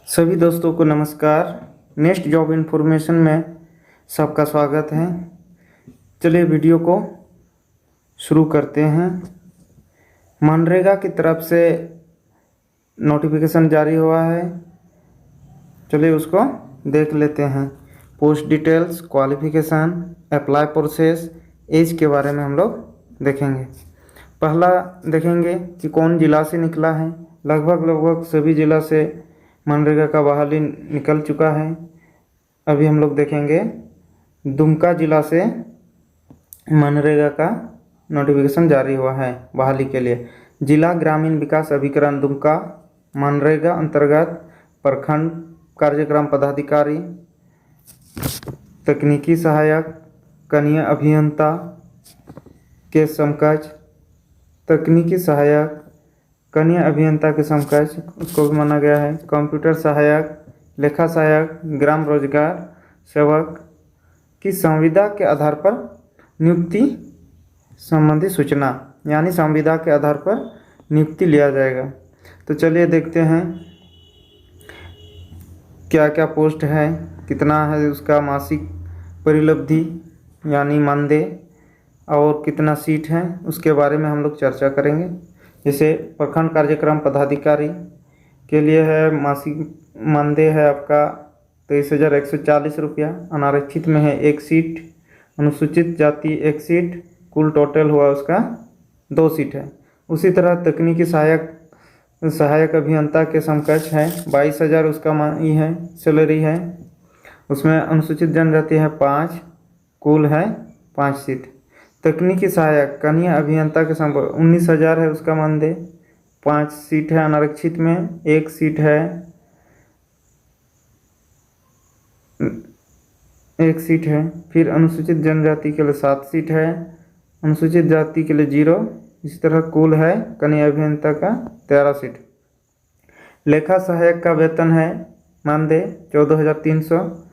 सभी दोस्तों को नमस्कार। नेक्स्ट जॉब इन्फॉर्मेशन में सबका स्वागत है। चलिए वीडियो को शुरू करते हैं। मनरेगा की तरफ से नोटिफिकेशन जारी हुआ है, चलिए उसको देख लेते हैं। Post details, qualification, apply process, age के बारे में हम लोग देखेंगे। पहला देखेंगे कि कौन ज़िला से निकला है। लगभग सभी ज़िला से मनरेगा का बहाली निकल चुका है। अभी हम लोग देखेंगे दुमका ज़िला से मनरेगा का नोटिफिकेशन जारी हुआ है बहाली के लिए। जिला ग्रामीण विकास अभिकरण दुमका, मनरेगा अंतर्गत प्रखंड कार्यक्रम पदाधिकारी, तकनीकी सहायक, कनीय अभियंता के समकक्ष, तकनीकी सहायक, कनीय अभियंता के समकक्ष उसको भी माना गया है। कंप्यूटर सहायक, लेखा सहायक, ग्राम रोजगार सेवक की संविदा के आधार पर नियुक्ति संबंधी सूचना, यानी संविदा के आधार पर नियुक्ति लिया जाएगा। तो चलिए देखते हैं क्या क्या पोस्ट है, कितना है उसका मासिक परिलब्धि यानी मानदेय, और कितना सीट है उसके बारे में हम लोग चर्चा करेंगे। जैसे प्रखंड कार्यक्रम पदाधिकारी के लिए है, मासिक मानदेय है आपका 23,140 रुपया। अनारक्षित में है 1 सीट, अनुसूचित जाति 1 सीट, कुल टोटल हुआ उसका 2 सीट है। उसी तरह तकनीकी सहायक अभियंता के समकक्ष है 22,000 उसका ये है सैलरी है। उसमें अनुसूचित जनजाति है 5, कुल है 5 सीट। तकनीकी सहायक कनीय अभियंता के संपर्क 19,000 है उसका मानदेय, 5 सीट है। अनारक्षित में 1 सीट है, 1 सीट है। फिर अनुसूचित जनजाति के लिए 7 सीट है, अनुसूचित जाति के लिए 0। इसी तरह कुल है कनीय अभियंता का 13 सीट। लेखा सहायक का वेतन है मानदेय 14,300।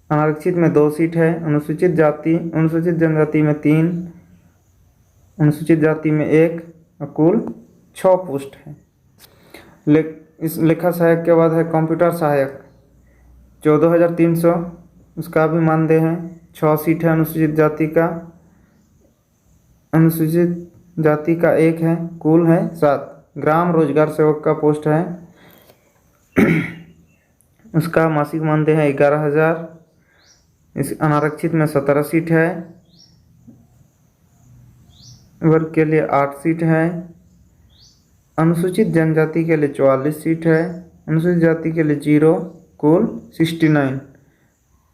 अनारक्षित में 2 सीट है, अनुसूचित जनजाति में 3, अनुसूचित जाति में 1, और कुल 6 पोस्ट है। इस लेखा सहायक के बाद है कंप्यूटर सहायक 14,300 उसका भी मानदेय है, 6 सीट है। अनुसूचित जाति का 1 है, कुल है 7। ग्राम रोजगार सेवक का पोस्ट है उसका मासिक मानदेय है 11,000। इस अनारक्षित में 17 सीट है, वर्ग के लिए 8 सीट है। अनुसूचित जनजाति के लिए 44 सीट है, अनुसूचित जाति के लिए 0, कुल 69।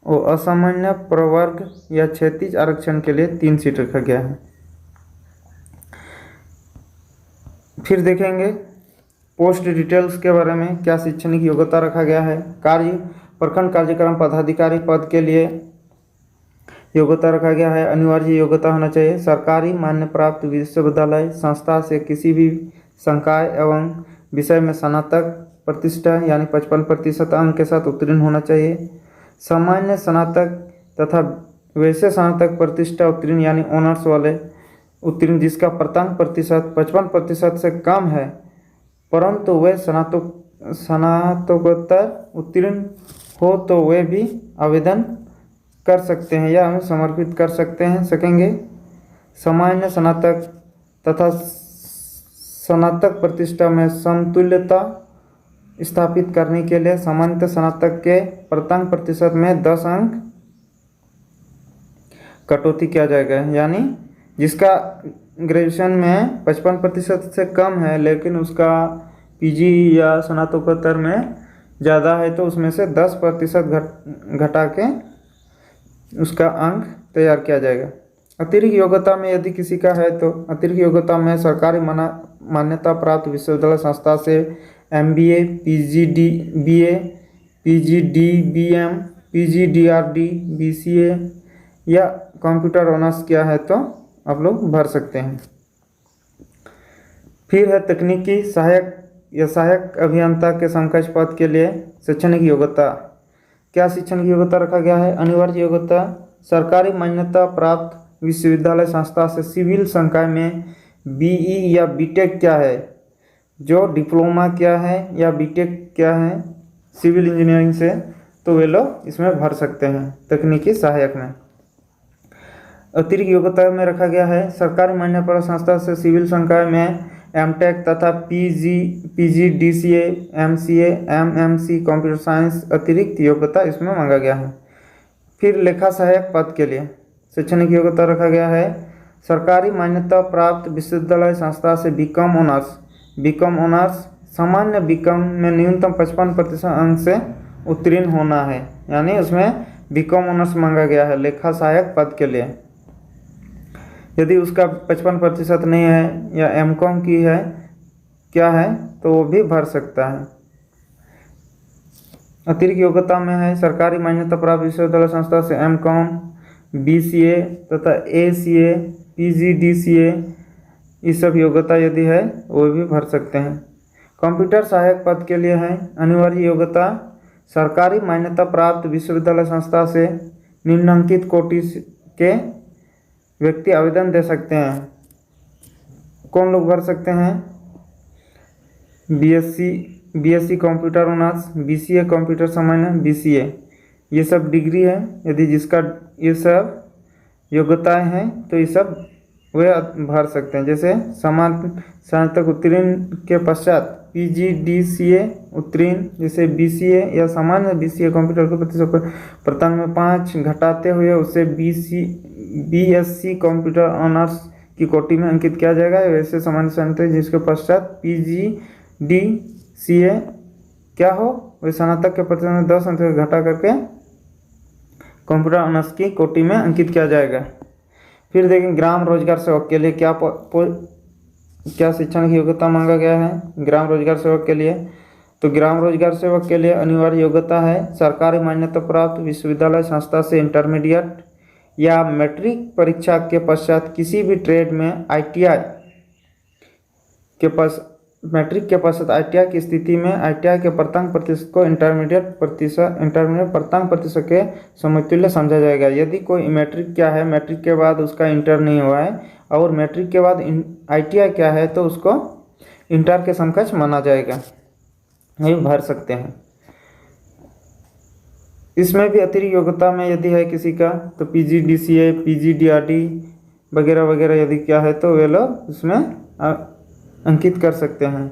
और असामान्य प्रवर्ग या क्षैतिज आरक्षण के लिए 3 सीट रखा गया है। फिर देखेंगे पोस्ट डिटेल्स के बारे में, क्या शैक्षणिक योग्यता रखा गया है। प्रखंड कार्यक्रम पदाधिकारी पद के लिए योग्यता रखा गया है। अनिवार्य योग्यता होना चाहिए सरकारी मान्य प्राप्त विश्वविद्यालय संस्था से किसी भी संकाय एवं विषय में स्नातक प्रतिष्ठा यानी 55% अंक के साथ उत्तीर्ण होना चाहिए। सामान्य स्नातक तथा वैसे स्नातक प्रतिष्ठा उत्तीर्ण यानी ऑनर्स वाले उत्तीर्ण जिसका प्रथम प्रतिशत 55% से कम है, परंतु वे स्नातकोत्तर उत्तीर्ण हो तो वे भी आवेदन कर सकते हैं या हमें समर्पित कर सकेंगे। सामान्य स्नातक तथा स्नातक प्रतिष्ठा में समतुल्यता स्थापित करने के लिए सामान्य स्नातक के प्रथम प्रतिशत में 10 अंक कटौती किया जाएगा। यानी जिसका ग्रेजुएशन में 55% से कम है लेकिन उसका पीजी या स्नातकोत्तर में ज़्यादा है तो उसमें से 10% घटा के उसका अंक तैयार किया जाएगा। अतिरिक्त योग्यता में यदि किसी का है तो अतिरिक्त योग्यता में सरकारी मान्यता प्राप्त विश्वविद्यालय संस्था से MBA, PGDBA, PGDBM, PGDRD, BCA या कंप्यूटर ऑनर्स किया है तो आप लोग भर सकते हैं। फिर है तकनीकी सहायक या सहायक अभियंता के समकक्ष पद के लिए शैक्षणिक योग्यता। क्या शैक्षणिक योग्यता रखा गया है। अनिवार्य योग्यता सरकारी मान्यता प्राप्त विश्वविद्यालय संस्था से सिविल संकाय में BE या BTech क्या है, जो डिप्लोमा क्या है या बीटेक क्या है, सिविल इंजीनियरिंग से, तो वे लोग इसमें भर सकते हैं तकनीकी सहायक में। अतिरिक्त योग्यता में रखा गया है सरकारी मान्य प्राप्त संस्था से सिविल संकाय में एमटेक तथा PGDCA, MCA, MMC computer science अतिरिक्त योग्यता इसमें मांगा गया है। फिर लेखा सहायक पद के लिए शैक्षणिक योग्यता रखा गया है सरकारी मान्यता प्राप्त विश्वविद्यालय संस्था से बीकॉम ऑनर्स सामान्य बीकॉम में न्यूनतम 55% अंक से उत्तीर्ण होना है, यानी उसमें बीकॉम ऑनर्स मांगा गया है लेखा सहायक पद के लिए। यदि उसका 55% नहीं है या एमकॉम की है क्या है तो वो भी भर सकता है। अतिरिक्त योग्यता में है सरकारी मान्यता प्राप्त विश्वविद्यालय संस्था से एमकॉम, बीसीए तथा एसीए, पीजीडीसीए ये सब योग्यता यदि है वो भी भर सकते हैं। कंप्यूटर सहायक पद के लिए है अनिवार्य योग्यता सरकारी मान्यता प्राप्त विश्वविद्यालय संस्था से निम्नलिखित कोटि के व्यक्ति आवेदन दे सकते हैं। कौन लोग भर सकते हैं? BSc computer honours, BCA computer सामान्य, बीसीए ये सब डिग्री है। यदि जिसका ये सब योग्यताएं हैं तो ये सब वे भर सकते हैं। जैसे सामान्य स्नातक उत्तीर्ण के पश्चात पीजीडीसीए उत्तीर्ण, जैसे बीसीए या सामान्य बीसीए कंप्यूटर के प्रतिशत प्रथम में 5 घटाते हुए उसे बीएससी कंप्यूटर ऑनर्स की कोटि में अंकित किया जाएगा। वैसे सामान्य स्नातक जिसके पश्चात पीजीडीसीए क्या हो वह स्नातक के प्रतिशत में 10 अंक घटा करके कंप्यूटर ऑनर्स की कोटि में अंकित किया जाएगा। फिर देखें ग्राम रोजगार सेवक के लिए क्या शिक्षण की योग्यता मांगा गया है। ग्राम रोजगार सेवक के लिए तो ग्राम रोजगार सेवक के लिए अनिवार्य योग्यता है सरकारी मान्यता प्राप्त विश्वविद्यालय संस्था से इंटरमीडिएट या मैट्रिक परीक्षा के पश्चात किसी भी ट्रेड में आईटीआई के की स्थिति में आईटीआई के प्रथम प्रतिशत को इंटरमीडिएट प्रथम प्रतिशत के समतुल्य समझा जाएगा। यदि कोई मैट्रिक क्या है, मैट्रिक के बाद उसका इंटर नहीं हुआ है और मैट्रिक के बाद आईटीआई क्या है तो उसको इंटर के समकक्ष माना जाएगा, ये भर सकते हैं। इसमें भी अतिरिक्त योग्यता में यदि है किसी का तो पीजीडीसीए, पीजीडीआरडी वगैरह वगैरह यदि क्या है तो वे लोग उसमें अंकित कर सकते हैं।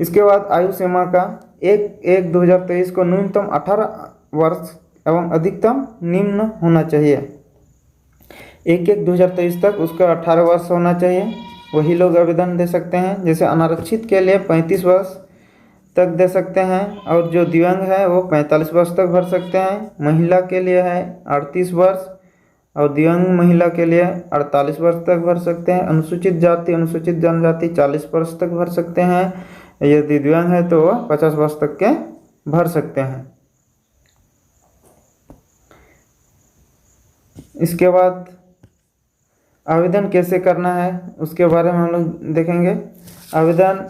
इसके बाद आयु सीमा का 1/1/2023 को न्यूनतम 18 वर्ष एवं अधिकतम निम्न होना चाहिए। 1/1/2023 तक उसका 18 वर्ष होना चाहिए, वही लोग आवेदन दे सकते हैं। जैसे अनारक्षित के लिए 35 वर्ष तक दे सकते हैं और जो दिव्यांग है वो 45 वर्ष तक भर सकते हैं। महिला के लिए है 38 वर्ष और दिव्यांग महिला के लिए 48 वर्ष तक भर सकते हैं। अनुसूचित जाति अनुसूचित जनजाति 40 वर्ष तक भर सकते हैं। यदि दिव्यांग है तो वह 50 वर्ष तक के भर सकते हैं। इसके बाद आवेदन कैसे करना है उसके बारे में हम लोग देखेंगे। आवेदन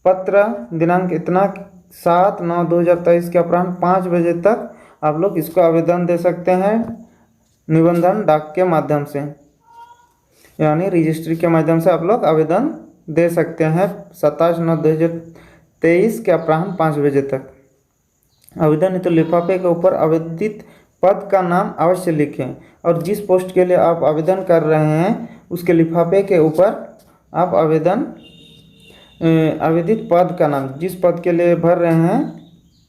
पत्र दिनांक इतना 7/9/2023 के अपराह्न 5 बजे तक आप लोग इसको आवेदन दे सकते हैं निबंधन डाक के माध्यम से, यानी रजिस्ट्री के माध्यम से आप लोग आवेदन दे सकते हैं 27/9/2023 के अपराह्न 5 बजे तक। आवेदन हेतु लिफाफे के ऊपर आवेदित पद का नाम अवश्य लिखें और जिस पोस्ट के लिए आप आवेदन कर रहे हैं उसके लिफाफे के ऊपर आप आवेदित पद का नाम, जिस पद के लिए भर रहे हैं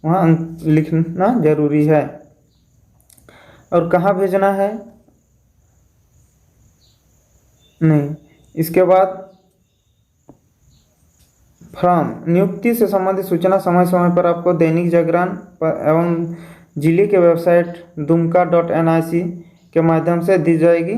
वहाँ लिखना जरूरी है। और कहाँ भेजना है नहीं। इसके बाद फॉर्म नियुक्ति से संबंधित सूचना समय समय पर आपको दैनिक जागरण एवं जिले के वेबसाइट dumka.nic के माध्यम से दी जाएगी।